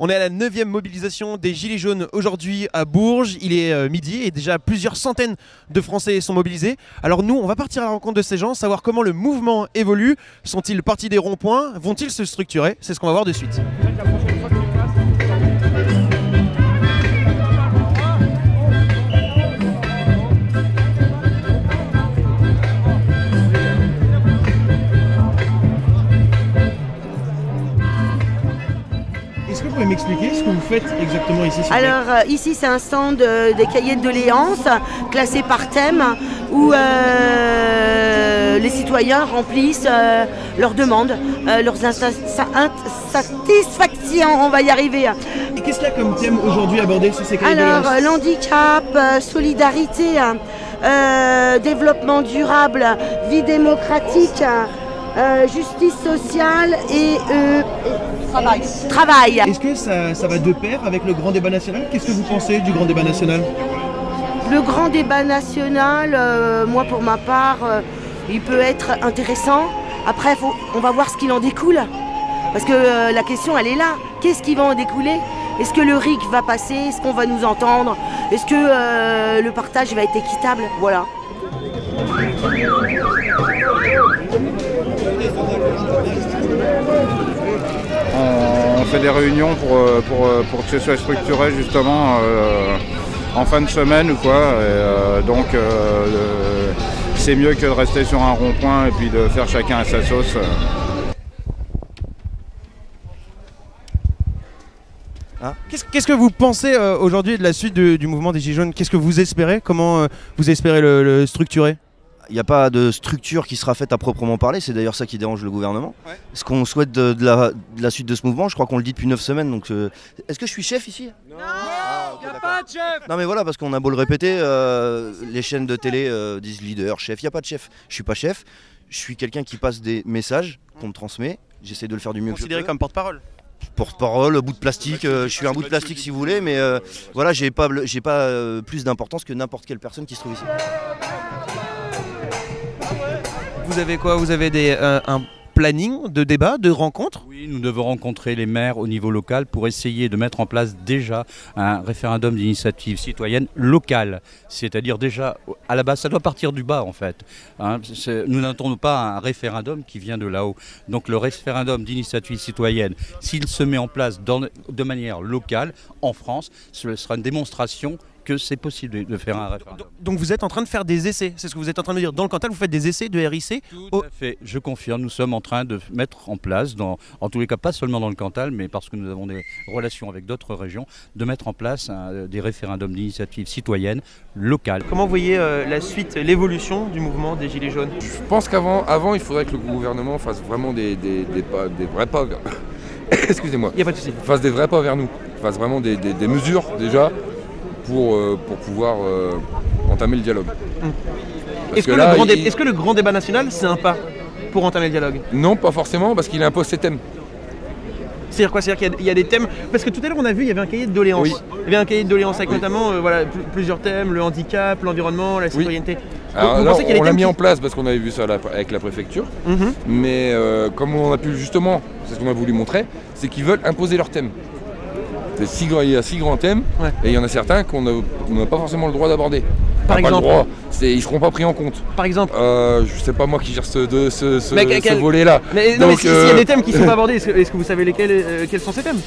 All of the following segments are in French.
On est à la 9e mobilisation des Gilets jaunes aujourd'hui à Bourges. Il est midi et déjà plusieurs centaines de Français sont mobilisés. Alors nous, on va partir à la rencontre de ces gens, savoir comment le mouvement évolue. Sont-ils partis des ronds-points? Vont-ils se structurer? C'est ce qu'on va voir de suite. Est-ce que vous pouvez m'expliquer ce que vous faites exactement ici? Alors ici c'est un stand des cahiers de doléances classés par thème où les citoyens remplissent leurs demandes, leurs insatisfactions, on va y arriver. Et qu'est-ce qu'il y a comme thème aujourd'hui abordé sur ces cahiers de doléances? Alors l'handicap, solidarité, développement durable, vie démocratique, justice sociale et travail. Est-ce que ça va de pair avec le grand débat national? Qu'est-ce que vous pensez du grand débat national? Le grand débat national, moi pour ma part, il peut être intéressant. Après, on va voir ce qu'il en découle. Parce que la question, elle est là. Qu'est-ce qui va en découler? Est-ce que le RIC va passer? Est-ce qu'on va nous entendre? Est-ce que le partage va être équitable? Voilà. On fait des réunions pour que ce soit structuré justement en fin de semaine ou quoi. Donc c'est mieux que de rester sur un rond-point et puis de faire chacun à sa sauce. Qu'est-ce que vous pensez aujourd'hui de la suite du mouvement des Gilets jaunes? Qu'est-ce que vous espérez? Comment vous espérez le structurer? Il n'y a pas de structure qui sera faite à proprement parler, c'est d'ailleurs ça qui dérange le gouvernement. Ouais. Ce qu'on souhaite de la suite de ce mouvement, je crois qu'on le dit depuis 9 semaines, donc est-ce que je suis chef ici? Non, il n'y a pas de chef. Non mais voilà, parce qu'on a beau le répéter, les chaînes de télé disent leader, chef, il n'y a pas de chef. Je suis pas chef, je suis quelqu'un qui passe des messages qu'on me transmet, j'essaie de le faire du mieux que je peux. Considéré comme porte-parole? Porte-parole, bout de plastique, je suis un bout de plastique si vous voulez, mais voilà, j'ai pas plus d'importance que n'importe quelle personne qui se trouve ici. Vous avez quoi? Vous avez un planning de débat, de rencontres? Oui, nous devons rencontrer les maires au niveau local pour essayer de mettre en place déjà un référendum d'initiative citoyenne locale. C'est-à-dire déjà, à la base, ça doit partir du bas en fait. Nous n'attendons pas un référendum qui vient de là-haut. Donc le référendum d'initiative citoyenne, s'il se met en place de manière locale en France, ce sera une démonstration que c'est possible de faire un référendum. Donc vous êtes en train de faire des essais, c'est ce que vous êtes en train de me dire. Dans le Cantal, vous faites des essais de RIC? Tout à fait, je confirme, nous sommes en train de mettre en place, en tous les cas pas seulement dans le Cantal, mais parce que nous avons des relations avec d'autres régions, de mettre en place des référendums d'initiative citoyenne locale. Comment vous voyez la suite, l'évolution du mouvement des Gilets jaunes? Je pense qu'avant, il faudrait que le gouvernement fasse vraiment des vrais pas vers... Excusez-moi. Il n'y a pas de souci. Fasse des vrais pas vers nous, fasse vraiment des mesures déjà pour pouvoir entamer le dialogue. Est-ce que le grand débat national, c'est un pas pour entamer le dialogue? Non, pas forcément, parce qu'il impose ses thèmes. C'est-à-dire quoi? C'est-à-dire qu'il y a des thèmes... Parce que tout à l'heure, on a vu, il y avait un cahier de doléances. Oui. Il y avait un cahier de doléances avec notamment plusieurs thèmes, le handicap, l'environnement, la citoyenneté. Oui. Alors, là, on l'a mis en place parce qu'on avait vu ça avec la préfecture. Mais comme on a pu justement, c'est ce qu'on a voulu montrer, c'est qu'ils veulent imposer leurs thèmes. Il y a 6 grands thèmes, et il y en a certains qu'on n'a pas forcément le droit d'aborder. Par exemple, pas le droit, ils ne seront pas pris en compte. Par exemple, je sais pas moi qui gère ce volet-là. Mais s'il y a des thèmes qui ne sont pas abordés, est-ce que vous savez quels sont ces thèmes?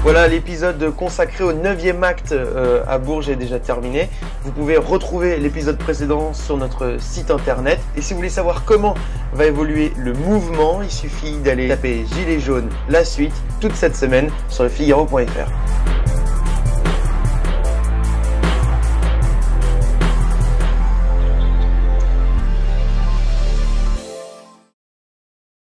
Voilà, l'épisode consacré au 9e acte à Bourges est déjà terminé. Vous pouvez retrouver l'épisode précédent sur notre site internet. Et si vous voulez savoir comment va évoluer le mouvement, il suffit d'aller taper Gilets jaunes, la suite, toute cette semaine sur le Figaro.fr.